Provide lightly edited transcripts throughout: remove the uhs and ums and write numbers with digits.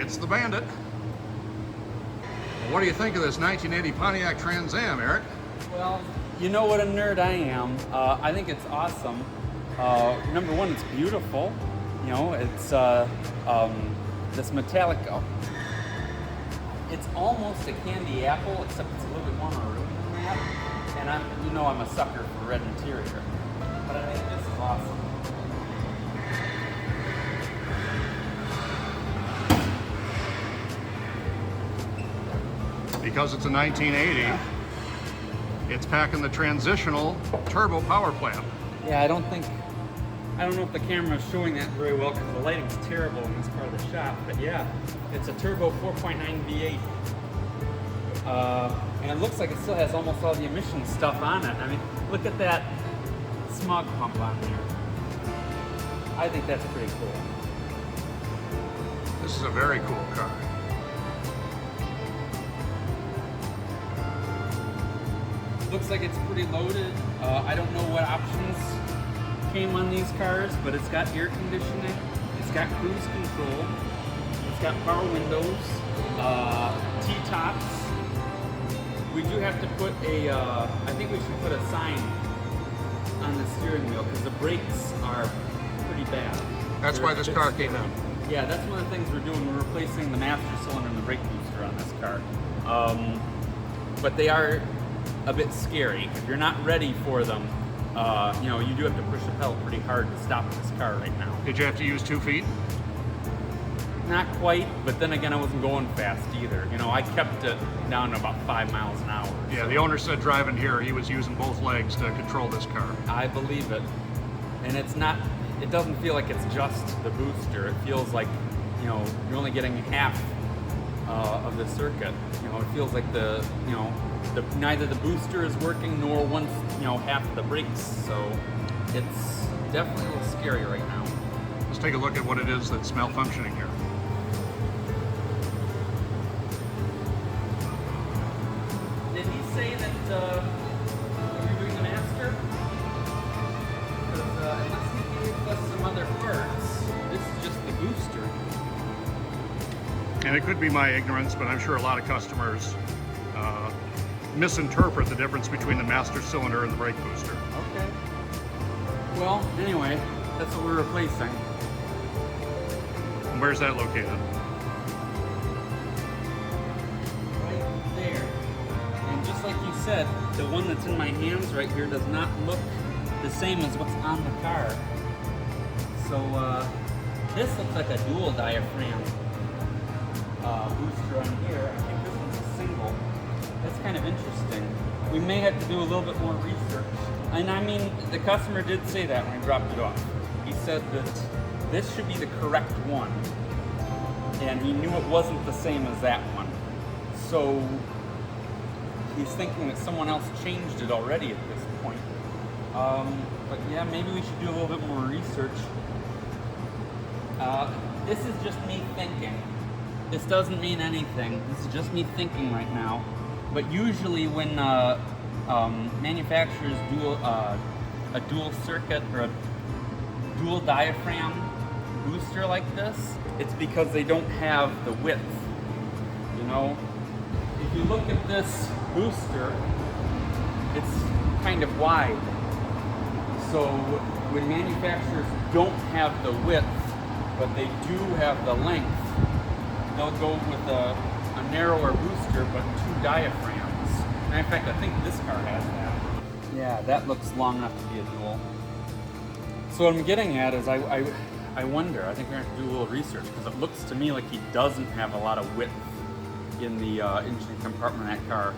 It's the Bandit. What do you think of this 1980 Pontiac Trans Am, Eric? Well, you know what a nerd I am. I think it's awesome. Number one, it's beautiful. You know, it's this metallic. It's almost a candy apple, except it's a little bit more maroon than that. And I'm a sucker for red interior. But I think this is awesome. Because it's a 1980, it's packing the transitional turbo power plant. Yeah, I don't know if the camera is showing that very well because the lighting's terrible in this part of the shop, but yeah, it's a turbo 4.9 V8. And it looks like it still has almost all the emission stuff on it. I mean, look at that smog pump on there. I think that's pretty cool. This is a very cool car. Looks like it's pretty loaded. I don't know what options came on these cars, but it's got air conditioning, it's got cruise control, it's got power windows, T-tops. We do have to put I think we should put a sign on the steering wheel because the brakes are pretty bad. That's why this car came out. Yeah, that's one of the things we're doing. We're replacing the master cylinder and the brake booster on this car. But they are a bit scary. If you're not ready for them, you do have to push the pedal pretty hard to stop this car right now. Did you have to use 2 feet? Not quite, but then again, I wasn't going fast either. You know, I kept it down to about 5 miles an hour. Yeah, so. the owner said driving here, he was using both legs to control this car. I believe it. And it doesn't feel like it's just the booster. It feels like, you're only getting half of the circuit. It feels like neither the booster is working nor half of the brakes. So it's definitely a little scary right now. Let's take a look at what it is that's malfunctioning here. Did he say that you're doing the master? Because unless he gave us some other parts, this is just the booster. And it could be my ignorance, but I'm sure a lot of customers misinterpret the difference between the master cylinder and the brake booster. Okay. Well, anyway, that's what we're replacing. And where's that located? Right there. And just like you said, the one that's in my hands right here does not look the same as what's on the car. So this looks like a dual diaphragm booster on here. I think this one's a single. That's kind of interesting. We may have to do a little bit more research. And I mean, the customer did say that when I dropped it off. He said that this should be the correct one. And he knew it wasn't the same as that one. So he's thinking that someone else changed it already at this point. But yeah, maybe we should do a little bit more research. This is just me thinking. This doesn't mean anything. This is just me thinking right now. But usually when manufacturers do a dual circuit or a dual diaphragm booster like this, it's because they don't have the width. If you look at this booster, it's kind of wide. So when manufacturers don't have the width, but they do have the length, they'll go with a narrower booster but 2 diaphragms. And in fact, I think this car has that. Yeah, that looks long enough to be a dual. So what I'm getting at is I wonder, I think we're going to have to do a little research because it looks to me like he doesn't have a lot of width in the engine compartment of that car.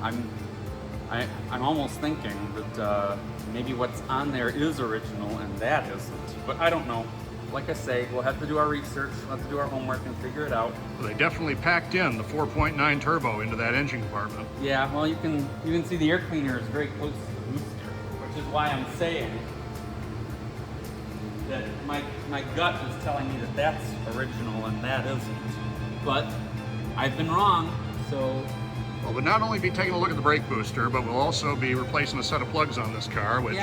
I'm almost thinking that maybe what's on there is original and that isn't, but I don't know. Like I say, we'll have to do our research, we'll have to do our homework and figure it out. Well, they definitely packed in the 4.9 turbo into that engine compartment. Yeah, well, you can see the air cleaner is very close to the booster, which is why I'm saying that my gut is telling me that that's original and that isn't. But I've been wrong, so... Well, we'll not only be taking a look at the brake booster, but we'll also be replacing a set of plugs on this car, which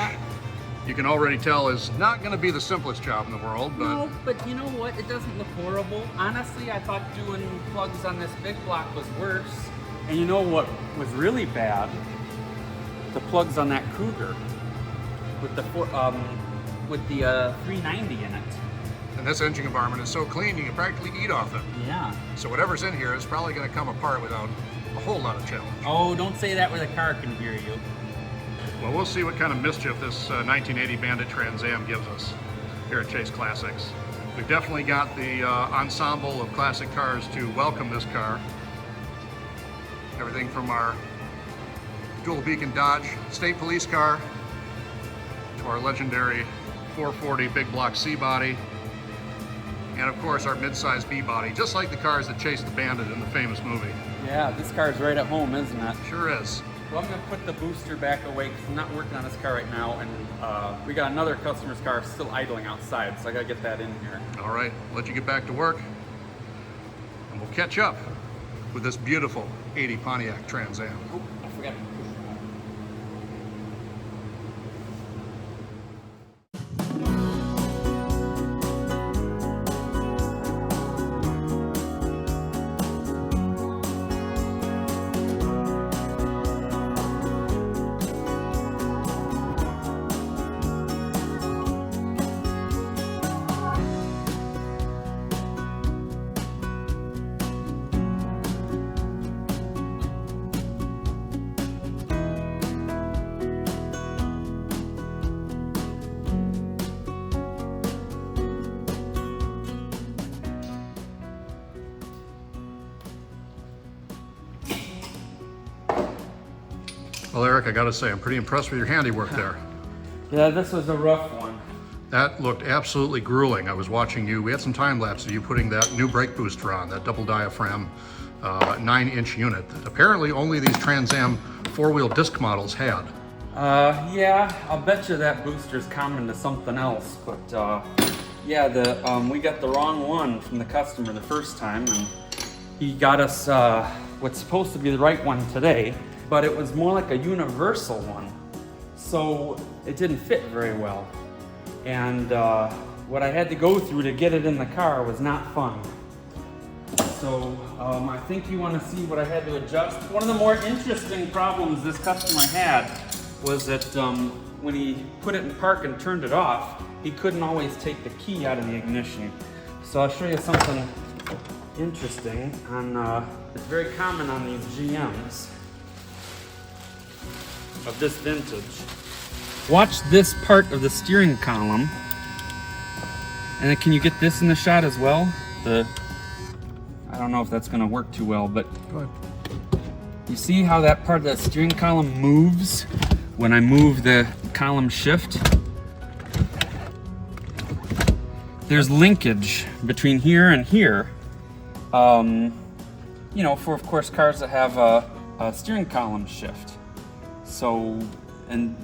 you can already tell is not going to be the simplest job in the world, but... No, but you know what? It doesn't look horrible. Honestly, I thought doing plugs on this big block was worse. And you know what was really bad? The plugs on that Cougar with the 390 in it. And this engine compartment is so clean you can practically eat off it. Yeah. So whatever's in here is probably going to come apart without a whole lot of challenge. Oh, don't say that where the car can hear you. Well, we'll see what kind of mischief this 1980 Bandit Trans Am gives us here at Chase Classics. We've definitely got the ensemble of classic cars to welcome this car. Everything from our dual beacon Dodge State Police car to our legendary 440 big block C body, and of course our mid-size B body, just like the cars that chased the Bandit in the famous movie. Yeah, this car's right at home, isn't it? Sure is. Well, I'm gonna put the booster back away because I'm not working on this car right now, and we got another customer's car still idling outside, so I gotta get that in here. All right, let you get back to work, and we'll catch up with this beautiful 80 Pontiac Trans Am. Oh, I forgot to push it on. Well, Eric, I gotta say, I'm pretty impressed with your handiwork there. Yeah, this was a rough one. That looked absolutely grueling. I was watching you. We had some time lapse of you putting that new brake booster on, that double diaphragm 9-inch unit that apparently only these Trans Am four-wheel disc models had. Yeah, I'll bet you that booster's common to something else, but yeah, we got the wrong one from the customer the first time, and he got us what's supposed to be the right one today, but it was more like a universal one, so it didn't fit very well. And what I had to go through to get it in the car was not fun. So I think you want to see what I had to adjust. One of the more interesting problems this customer had was that when he put it in park and turned it off, he couldn't always take the key out of the ignition. So I'll show you something interesting. It's very common on these GMs of this vintage. Watch this part of the steering column. And then can you get this in the shot as well? I don't know if that's gonna work too well, but Go ahead. you see how that part of the steering column moves when I move the column shift? There's linkage between here and here. You know, for of course cars that have a steering column shift. So, and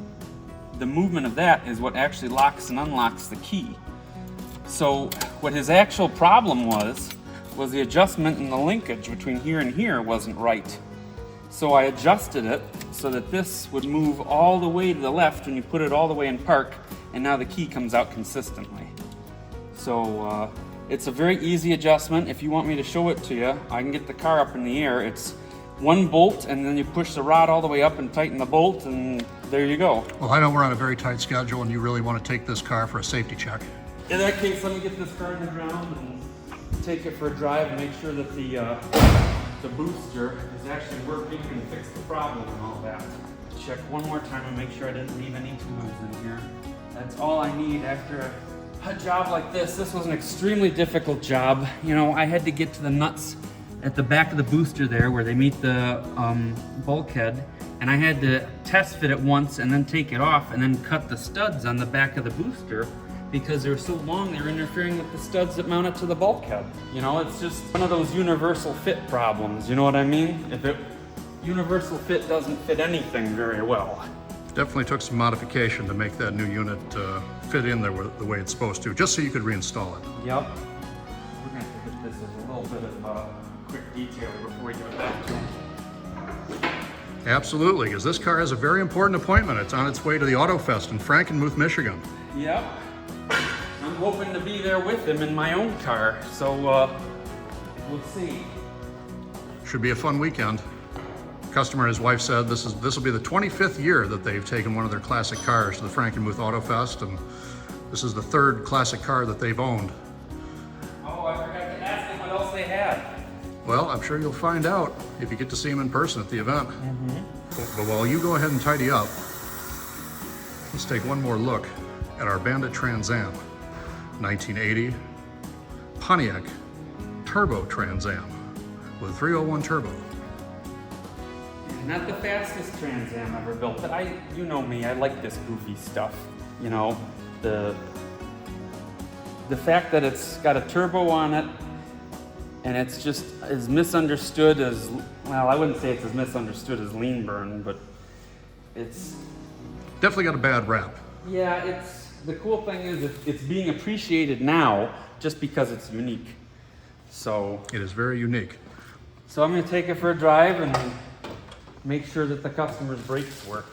the movement of that is what actually locks and unlocks the key. So what his actual problem was the adjustment in the linkage between here and here wasn't right. So I adjusted it so that this would move all the way to the left when you put it all the way in park, and now the key comes out consistently. So it's a very easy adjustment. If you want me to show it to you, I can get the car up in the air. It's one bolt, and then you push the rod all the way up and tighten the bolt, and there you go. Well, I know we're on a very tight schedule and you really want to take this car for a safety check. In that case, let me get this car in the ground and take it for a drive and make sure that the booster is actually working and fix the problem and all that. Check one more time and make sure I didn't leave any tools in here. That's all I need after a job like this. This was an extremely difficult job. You know, I had to get to the nuts at the back of the booster there where they meet the bulkhead, and I had to test fit it once and then take it off and then cut the studs on the back of the booster because they were so long they were interfering with the studs that mounted to the bulkhead. You know, it's just one of those universal fit problems, you know what I mean? Universal fit doesn't fit anything very well. Definitely took some modification to make that new unit fit in there the way it's supposed to, just so you could reinstall it. Yep. We're gonna have to hit this as a little bit of quick detail before we give it back to him. Absolutely, because this car has a very important appointment. It's on its way to the Auto Fest in Frankenmuth, Michigan. Yep. I'm hoping to be there with him in my own car, so we'll see. Should be a fun weekend. Customer and his wife said this will be the 25th year that they've taken one of their classic cars to the Frankenmuth Auto Fest, and this is the third classic car that they've owned. Oh, I forgot to ask them what else they had. Well, I'm sure you'll find out if you get to see them in person at the event. But while you go ahead and tidy up, let's take one more look at our Bandit Trans Am 1980 Pontiac Turbo Trans Am with 301 turbo. Not the fastest Trans Am ever built, but you know me, I like this goofy stuff. You know, the fact that it's got a turbo on it, and it's just as misunderstood as, well, I wouldn't say it's as misunderstood as lean burn, but it's... Definitely got a bad rap. Yeah, the cool thing is it's being appreciated now just because it's unique. So... It is very unique. So I'm gonna take it for a drive and make sure that the customer's brakes work.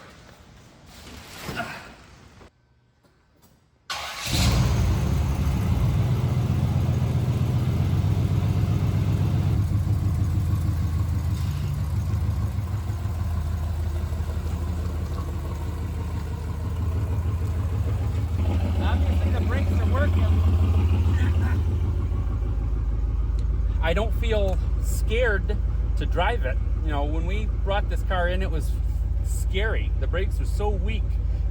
Obviously the brakes are working. I don't feel scared to drive it. You know, when we brought this car in, it was scary. The brakes were so weak,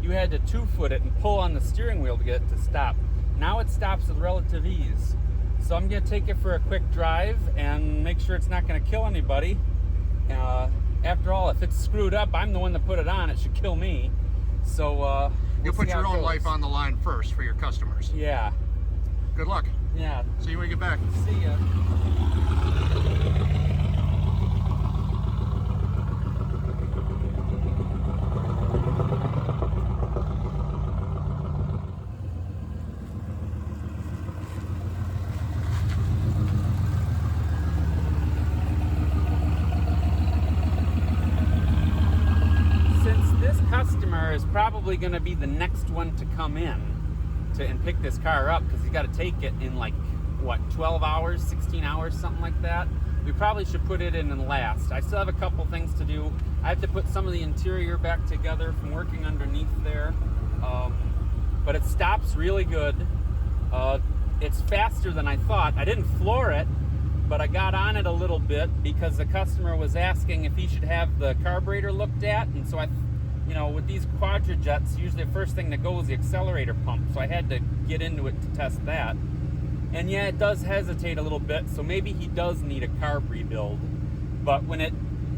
you had to 2-foot it and pull on the steering wheel to get it to stop. Now it stops with relative ease. So I'm gonna take it for a quick drive and make sure it's not gonna kill anybody. After all, if it's screwed up, I'm the one that put it on. It should kill me. So You'll put your own goes. life on the line first for your customers. Yeah. Good luck. Yeah. See you when you get back. See ya. Customer is probably going to be the next one to come in and pick this car up, because you got to take it in like what, 12 hours, 16 hours, something like that. We probably should put it in last. I still have a couple things to do. I have to put some of the interior back together from working underneath there, but it stops really good. It's faster than I thought. I didn't floor it, but I got on it a little bit because the customer was asking if he should have the carburetor looked at, and so you know, with these quadrajets, usually the first thing that goes is the accelerator pump, so I had to get into it to test that. And yeah, it does hesitate a little bit, so maybe he does need a carb rebuild. But when it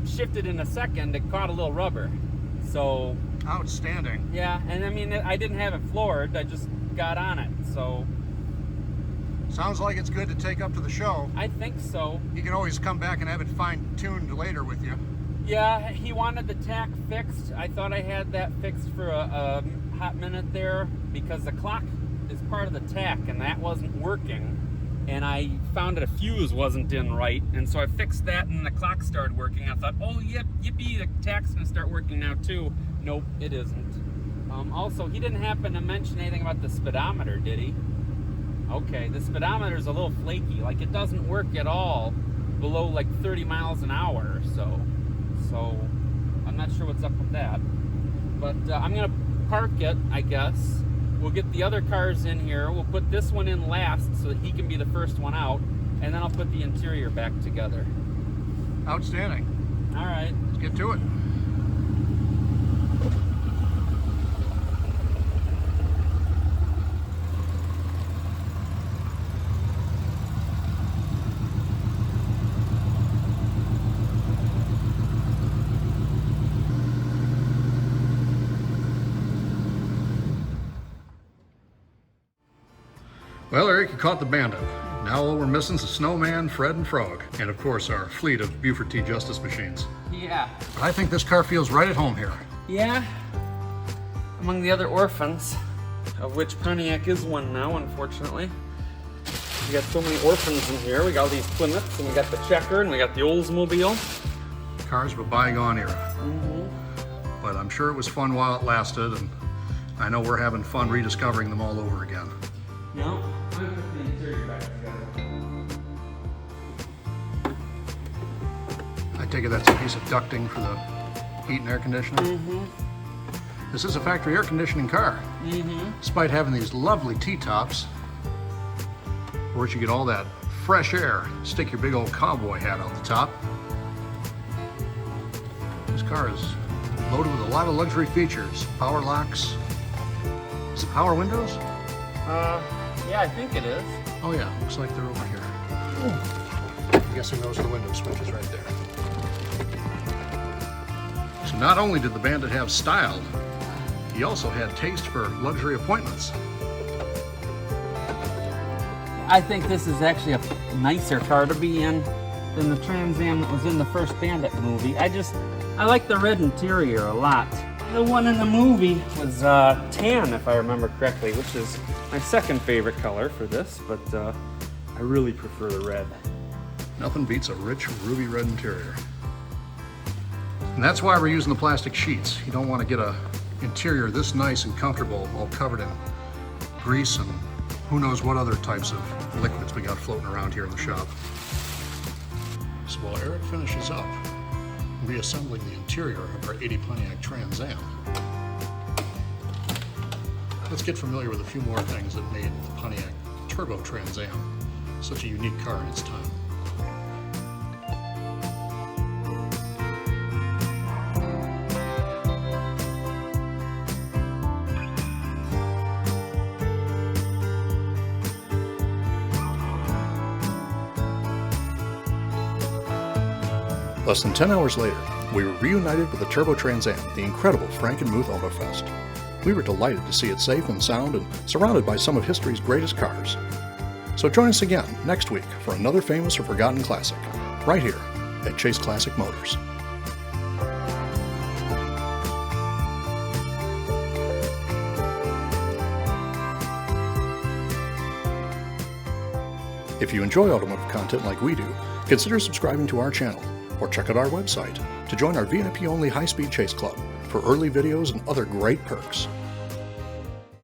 shifted in a second, it caught a little rubber. So... Outstanding. Yeah, and I mean, I didn't have it floored, I just got on it, so... Sounds like it's good to take up to the show. I think so. You can always come back and have it fine-tuned later with you. Yeah, he wanted the tach fixed. I thought I had that fixed for a hot minute there, because the clock is part of the tach and that wasn't working. And I found that a fuse wasn't in right, and so I fixed that and the clock started working. I thought, oh yep, yippee, the tach's gonna start working now too. Nope, it isn't. Also, he didn't happen to mention anything about the speedometer, did he? Okay, the speedometer's a little flaky. Like, it doesn't work at all below like 30 miles an hour or so. So, I'm not sure what's up with that. But I'm gonna park it, I guess. We'll get the other cars in here. We'll put this one in last so that he can be the first one out. And then I'll put the interior back together. Outstanding. All right. Let's get to it. Well, Eric, you caught the Bandit. Now all we're missing is the Snowman, Fred, and Frog. And of course, our fleet of Buford T. Justice machines. Yeah. But I think this car feels right at home here. Yeah. Among the other orphans, of which Pontiac is one now, unfortunately. We got so many orphans in here. We got all these Plymouths, and we got the Checker, and we got the Oldsmobile. Cars of a bygone era. But I'm sure it was fun while it lasted, and I know we're having fun rediscovering them all over again. No, I'm gonna put the interior back together. I take it that's a piece of ducting for the heat and air conditioning? This is a factory air conditioning car. Despite having these lovely T-tops, of course you get all that fresh air. Stick your big old cowboy hat on the top. This car is loaded with a lot of luxury features. Power locks. Is it power windows? Yeah, I think it is. Oh yeah, looks like they're over here. I'm guessing those are the window switches right there. So not only did the Bandit have style, he also had taste for luxury appointments. I think this is actually a nicer car to be in than the Trans Am that was in the first Bandit movie. I like the red interior a lot. The one in the movie was tan, if I remember correctly, which is my second favorite color for this, but I really prefer the red. Nothing beats a rich ruby red interior. And that's why we're using the plastic sheets. You don't want to get a interior this nice and comfortable all covered in grease and who knows what other types of liquids we got floating around here in the shop. So while Eric finishes up reassembling the interior of our 80 Pontiac Trans Am, let's get familiar with a few more things that made the Pontiac Turbo Trans Am such a unique car in its time. Less than 10 hours later, we were reunited with the Turbo Trans Am, the incredible Frankenmuth Autofest. We were delighted to see it safe and sound and surrounded by some of history's greatest cars. So join us again next week for another famous or forgotten classic, right here at Chase Classic Motors. If you enjoy automotive content like we do, consider subscribing to our channel, or check out our website to join our VIP-only high-speed chase club for early videos and other great perks.